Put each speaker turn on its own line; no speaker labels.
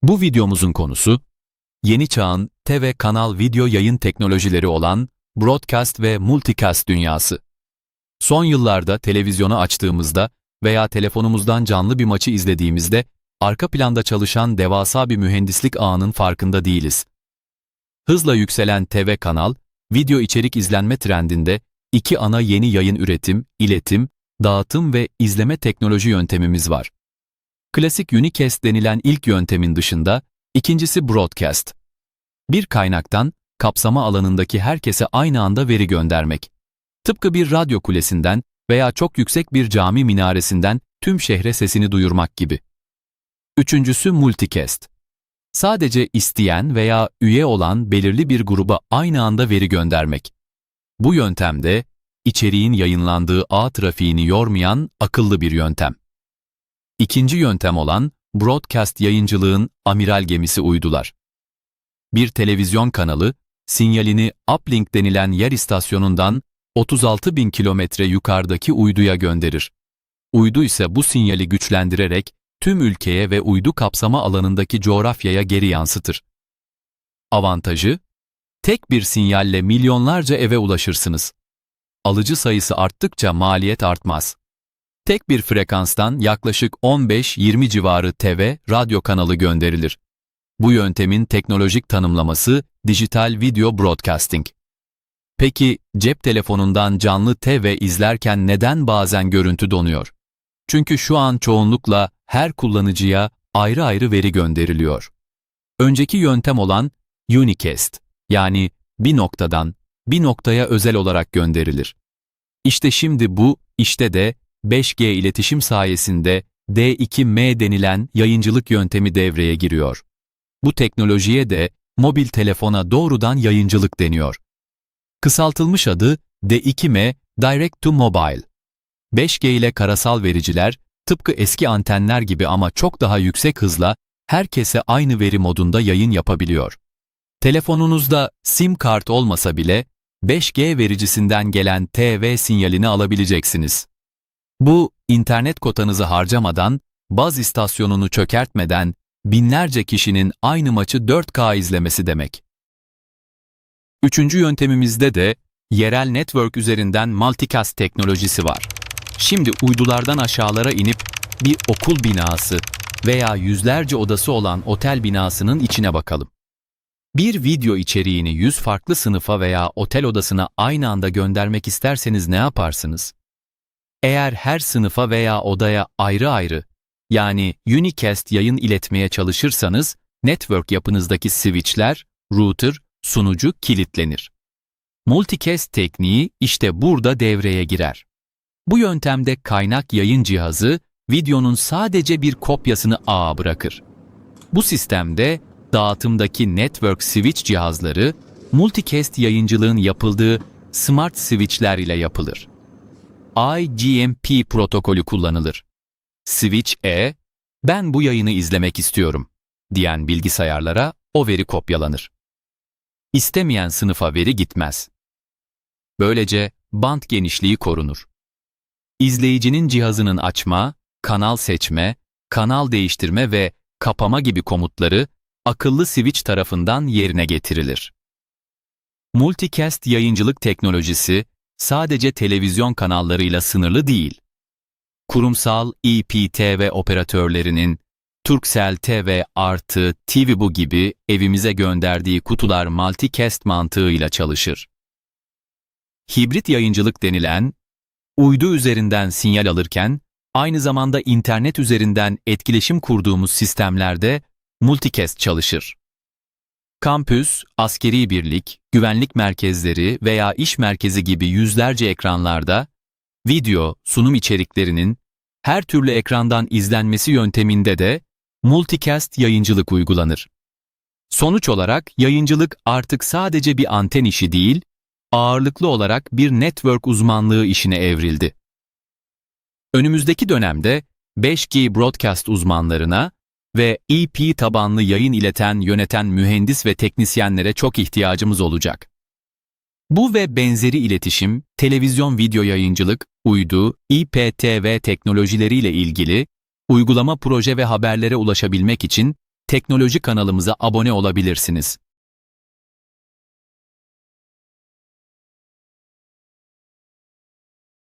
Bu videomuzun konusu, yeni çağın TV kanal video yayın teknolojileri olan broadcast ve multicast dünyası. Son yıllarda televizyonu açtığımızda veya telefonumuzdan canlı bir maçı izlediğimizde arka planda çalışan devasa bir mühendislik ağının farkında değiliz. Hızla yükselen TV kanal, video içerik izlenme trendinde iki ana yeni yayın üretim, iletim, dağıtım ve izleme teknoloji yöntemimiz var. Klasik unicast denilen ilk yöntemin dışında, ikincisi broadcast. Bir kaynaktan, kapsama alanındaki herkese aynı anda veri göndermek. Tıpkı bir radyo kulesinden veya çok yüksek bir cami minaresinden tüm şehre sesini duyurmak gibi. Üçüncüsü multicast. Sadece isteyen veya üye olan belirli bir gruba aynı anda veri göndermek. Bu yöntemde, içeriğin yayınlandığı ağ trafiğini yormayan akıllı bir yöntem. İkinci yöntem olan broadcast yayıncılığın amiral gemisi uydular. Bir televizyon kanalı, sinyalini uplink denilen yer istasyonundan 36.000 kilometre yukarıdaki uyduya gönderir. Uydu ise bu sinyali güçlendirerek tüm ülkeye ve uydu kapsama alanındaki coğrafyaya geri yansıtır. Avantajı, tek bir sinyalle milyonlarca eve ulaşırsınız. Alıcı sayısı arttıkça maliyet artmaz. Tek bir frekanstan yaklaşık 15-20 civarı TV, radyo kanalı gönderilir. Bu yöntemin teknolojik tanımlaması dijital video broadcasting. Peki cep telefonundan canlı TV izlerken neden bazen görüntü donuyor? Çünkü şu an çoğunlukla her kullanıcıya ayrı ayrı veri gönderiliyor. Önceki yöntem olan unicast, yani bir noktadan bir noktaya özel olarak gönderilir. İşte şimdi bu, işte de 5G iletişim sayesinde D2M denilen yayıncılık yöntemi devreye giriyor. Bu teknolojiye de mobil telefona doğrudan yayıncılık deniyor. Kısaltılmış adı D2M, Direct to Mobile. 5G ile karasal vericiler, tıpkı eski antenler gibi ama çok daha yüksek hızla herkese aynı veri modunda yayın yapabiliyor. Telefonunuzda SIM kart olmasa bile 5G vericisinden gelen TV sinyalini alabileceksiniz. Bu, internet kotanızı harcamadan, baz istasyonunu çökertmeden binlerce kişinin aynı maçı 4K izlemesi demek. Üçüncü yöntemimizde de yerel network üzerinden multicast teknolojisi var. Şimdi uydulardan aşağılara inip bir okul binası veya yüzlerce odası olan otel binasının içine bakalım. Bir video içeriğini 100 farklı sınıfa veya otel odasına aynı anda göndermek isterseniz ne yaparsınız? Eğer her sınıfa veya odaya ayrı ayrı, yani unicast yayın iletmeye çalışırsanız, network yapınızdaki switchler, router, sunucu kilitlenir. Multicast tekniği işte burada devreye girer. Bu yöntemde kaynak yayın cihazı, videonun sadece bir kopyasını ağa bırakır. Bu sistemde, dağıtımdaki network switch cihazları, multicast yayıncılığın yapıldığı smart switchler ile yapılır. IGMP protokolü kullanılır. Switch E, ben bu yayını izlemek istiyorum diyen bilgisayarlara o veri kopyalanır. İstemeyen sınıfa veri gitmez. Böylece band genişliği korunur. İzleyicinin cihazının açma, kanal seçme, kanal değiştirme ve kapama gibi komutları akıllı switch tarafından yerine getirilir. Multicast yayıncılık teknolojisi sadece televizyon kanallarıyla sınırlı değil. Kurumsal IPTV operatörlerinin Turkcell TV artı TVBu gibi evimize gönderdiği kutular multicast mantığıyla çalışır. Hibrit yayıncılık denilen, uydu üzerinden sinyal alırken, aynı zamanda internet üzerinden etkileşim kurduğumuz sistemlerde multicast çalışır. Kampüs, askeri birlik, güvenlik merkezleri veya iş merkezi gibi yüzlerce ekranlarda, video, sunum içeriklerinin her türlü ekrandan izlenmesi yönteminde de multicast yayıncılık uygulanır. Sonuç olarak yayıncılık artık sadece bir anten işi değil, ağırlıklı olarak bir network uzmanlığı işine evrildi. Önümüzdeki dönemde 5G broadcast uzmanlarına ve EP tabanlı yayın yöneten mühendis ve teknisyenlere çok ihtiyacımız olacak. Bu ve benzeri iletişim, televizyon video yayıncılık, uydu, IPTV teknolojileriyle ilgili uygulama proje ve haberlere ulaşabilmek için teknoloji kanalımıza abone olabilirsiniz.